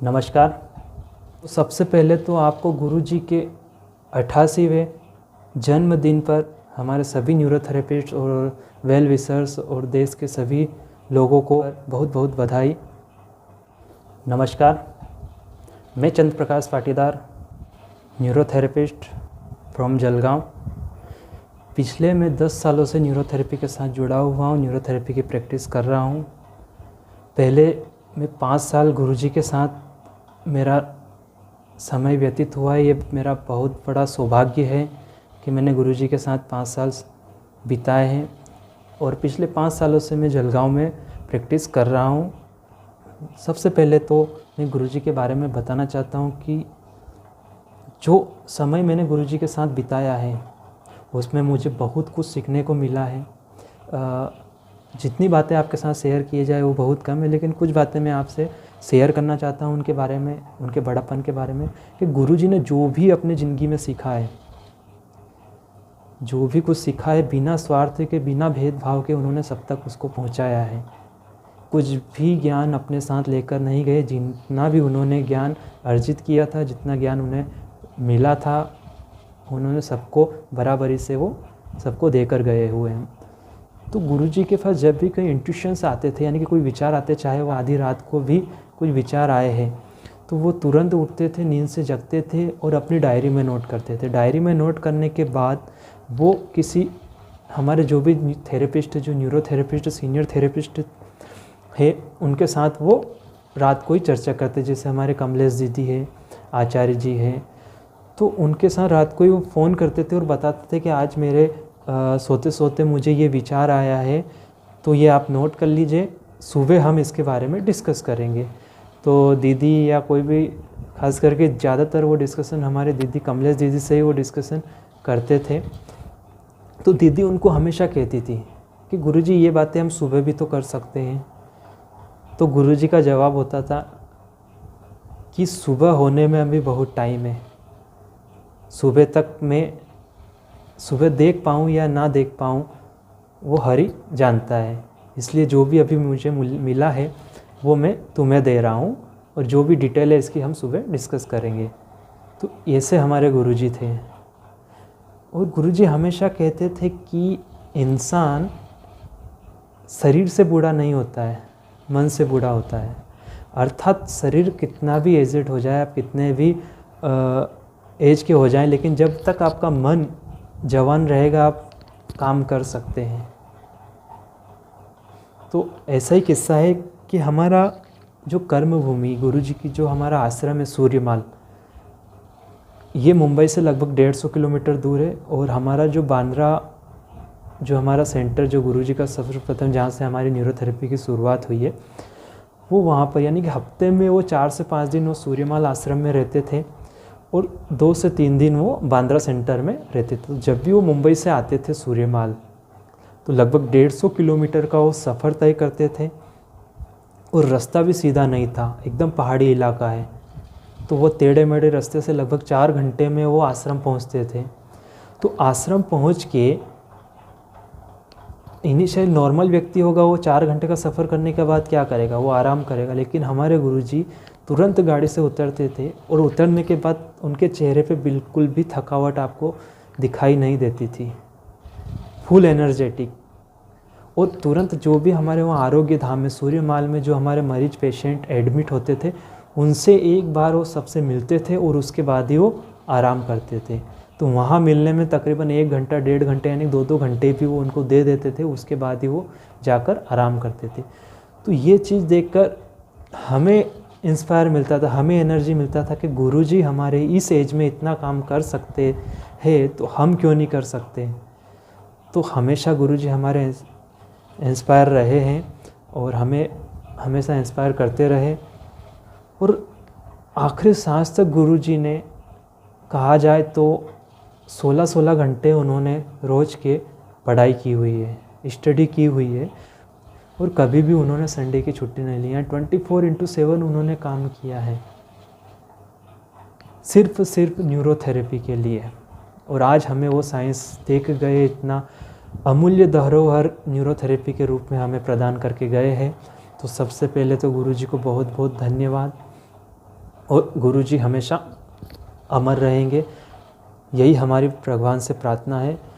नमस्कार। तो सबसे पहले तो आपको गुरुजी के 88वें जन्मदिन पर हमारे सभी न्यूरोथेरेपिस्ट और वेल विशर्स और देश के सभी लोगों को बहुत बहुत बधाई। नमस्कार, मैं चंद्र प्रकाश पाटीदार, न्यूरोथेरेपिस्ट फ्रॉम जलगांव। पिछले मैं 10 सालों से न्यूरोथेरेपी के साथ जुड़ा हुआ हूँ, न्यूरोथेरेपी की प्रैक्टिस कर रहा हूँ। पहले मैं 5 साल गुरुजी के साथ मेरा समय व्यतीत हुआ है। ये मेरा बहुत बड़ा सौभाग्य है कि मैंने गुरुजी के साथ 5 साल बिताए हैं और पिछले 5 सालों से मैं जलगांव में प्रैक्टिस कर रहा हूँ। सबसे पहले तो मैं गुरुजी के बारे में बताना चाहता हूँ कि जो समय मैंने गुरुजी के साथ बिताया है उसमें मुझे बहुत कुछ सीखने को मिला है। जितनी बातें आपके साथ शेयर किए जाए वो बहुत कम है, लेकिन कुछ बातें मैं आपसे शेयर करना चाहता हूँ उनके बारे में, उनके बड़ापन के बारे में, कि गुरुजी ने जो भी अपनी ज़िंदगी में सीखा है, जो भी कुछ सीखा है, बिना स्वार्थ के, बिना भेदभाव के उन्होंने सब तक उसको पहुँचाया है। कुछ भी ज्ञान अपने साथ लेकर नहीं गए। जितना भी उन्होंने ज्ञान अर्जित किया था, जितना ज्ञान उन्हें मिला था, उन्होंने सबको बराबरी से वो सबको देकर गए हुए हैं। तो गुरुजी के पास जब भी कई इंट्यूशंस आते थे, यानी कि कोई विचार आते, चाहे वो आधी रात को भी कुछ विचार आए हैं, तो वो तुरंत उठते थे, नींद से जगते थे और अपनी डायरी में नोट करते थे। डायरी में नोट करने के बाद वो किसी हमारे जो भी थेरेपिस्ट है, जो न्यूरोथेरेपिस्ट सीनियर थेरेपिस्ट है, उनके साथ वो रात को ही चर्चा करते। जैसे हमारे कमलेश दीदी है, आचार्य जी हैं, तो उनके साथ रात को ही वो फ़ोन करते थे और बताते थे कि आज मेरे सोते सोते मुझे ये विचार आया है, तो ये आप नोट कर लीजिए, सुबह हम इसके बारे में डिस्कस करेंगे। तो दीदी या कोई भी, खास करके ज़्यादातर वो डिस्कशन हमारे दीदी कमलेश दीदी से ही वो डिस्कशन करते थे। तो दीदी उनको हमेशा कहती थी कि गुरुजी ये बातें हम सुबह भी तो कर सकते हैं। तो गुरुजी का जवाब होता था कि सुबह होने में अभी बहुत टाइम है, सुबह तक मैं सुबह देख पाऊँ या ना देख पाऊँ वो हरि जानता है, इसलिए जो भी अभी मुझे मिला है वो मैं तुम्हें दे रहा हूँ और जो भी डिटेल है इसकी हम सुबह डिस्कस करेंगे। तो ऐसे हमारे गुरुजी थे। और गुरुजी हमेशा कहते थे कि इंसान शरीर से बूढ़ा नहीं होता है, मन से बूढ़ा होता है। अर्थात शरीर कितना भी एजेड हो जाए, आप कितने भी एज के हो जाएं, लेकिन जब तक आपका मन जवान रहेगा आप काम कर सकते हैं। तो ऐसा ही किस्सा है कि हमारा जो कर्मभूमि गुरुजी की जो हमारा आश्रम है सूर्यमाल, ये मुंबई से लगभग 150 किलोमीटर दूर है। और हमारा जो बांद्रा जो हमारा सेंटर, जो गुरुजी का सर्वप्रथम जहाँ से हमारी न्यूरोथेरेपी की शुरुआत हुई है, वो वहाँ पर, यानी कि हफ्ते में वो 4 से 5 दिन वो सूर्यमाल आश्रम में रहते थे और 2 से 3 दिन वो बांद्रा सेंटर में रहते थे। तो जब भी वो मुंबई से आते थे सूर्यमाल, तो लगभग 150 किलोमीटर का वो सफ़र तय करते थे और रास्ता भी सीधा नहीं था, एकदम पहाड़ी इलाका है। तो वो टेढ़े मेढ़े रास्ते से लगभग 4 घंटे में वो आश्रम पहुंचते थे। तो आश्रम पहुंच के इनिशियल नॉर्मल व्यक्ति होगा, वो 4 घंटे का सफ़र करने के बाद क्या करेगा, वो आराम करेगा। लेकिन हमारे गुरुजी तुरंत गाड़ी से उतरते थे और उतरने के बाद उनके चेहरे पे बिल्कुल भी थकावट आपको दिखाई नहीं देती थी, फुल एनर्जेटिक। और तुरंत जो भी हमारे वहाँ आरोग्य धाम में सूर्यमाल में जो हमारे मरीज पेशेंट एडमिट होते थे, उनसे एक बार वो सबसे मिलते थे और उसके बाद ही वो आराम करते थे। तो वहाँ मिलने में तकरीबन 1 घंटा 1.5 घंटे यानी 2-2 घंटे भी वो उनको दे देते थे, उसके बाद ही वो जाकर आराम करते थे। तो ये चीज़ देखकर हमें इंस्पायर मिलता था, हमें एनर्जी मिलता था कि गुरुजी हमारे इस एज में इतना काम कर सकते हैं, तो हम क्यों नहीं कर सकते। तो हमेशा गुरुजी हमारे इंस्पायर रहे हैं और हमें हमेशा इंस्पायर करते रहे। और आखिरी सांस तक गुरुजी ने, कहा जाए तो 16-16 घंटे उन्होंने रोज़ के पढ़ाई की हुई है, स्टडी की हुई है, और कभी भी उन्होंने संडे की छुट्टी नहीं ली है। 24/7 उन्होंने काम किया है, सिर्फ न्यूरोथेरेपी के लिए। और आज हमें वो साइंस देख गए, इतना अमूल्य धरोहर न्यूरोथेरेपी के रूप में हमें प्रदान करके गए हैं। तो सबसे पहले तो गुरुजी को बहुत बहुत धन्यवाद। और गुरुजी हमेशा अमर रहेंगे। यही हमारी भगवान से प्रार्थना है।